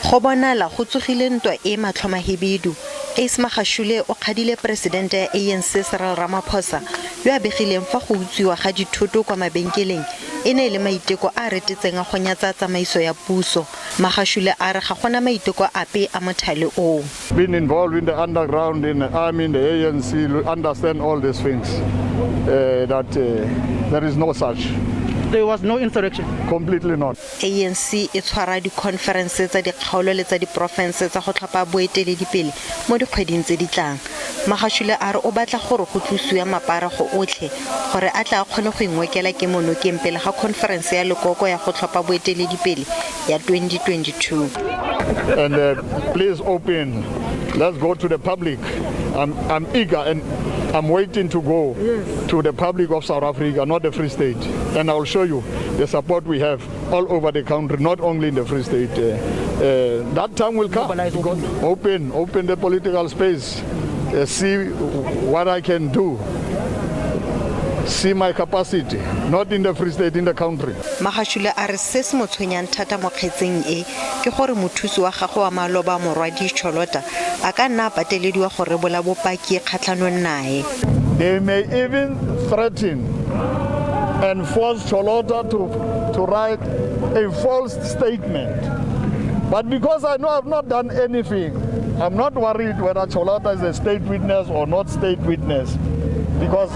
Go bonala go tsogile ntwa e matlhomahebedu Ace Magashule o kgadile presidente ya ANC Cyril Ramaphosa yo a begileng fa go utsiwa ga dithoto kwa mabenkeleng e ne le maiteko a retetseng a go nyatsa tsamaiso ya puso. Magashule a re ga gona maiteko ape a mothale o. Been involved in the underground, in the army, in the ANC, understand all these things. There is no such. There was no insurrection. Completely not. ANC e tshwara di-conference tsa dikgaolo le tsa di-province tsa go tlhopha boeteledipele mo dikgweding tse di tlang. Magashule a re o batla gore go tlosiwa maparago otlhe gore a tla kgone go ingwekela ke monokeng pele ga conference ya lekoko ya go tlhopha boeteledipele ya 2022. And please open. Let's go to the public. I'm eager and I'm waiting to go to the public of South Africa, not the Free State. And I'll show you the support we have all over the country, not only in the Free State. That time will come. Open the political space. See what I can do. See my capacity, not in the Free State, in the country. Magashule a re se se mo tshwenyang thata mo kgetseng e ke gore mothusi wa gagwe wa maloba Morwadi Cholota a ka nna patelediwa gore bola bopaki kgatlhanong nae. They may even threaten and force Cholota to write a false statement. But because I know I've not done anything, I'm not worried whether Cholota is a state witness or not state witness, because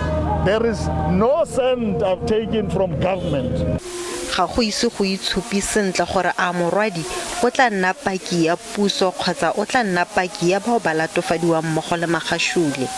there is no cent I've taken from government. Ga go ise go itshupi sentle gore a Morwadi o tla nna paki ya puso kgotsa o tla nna paki ya bao ba latofadiwang mmogo le Magashule.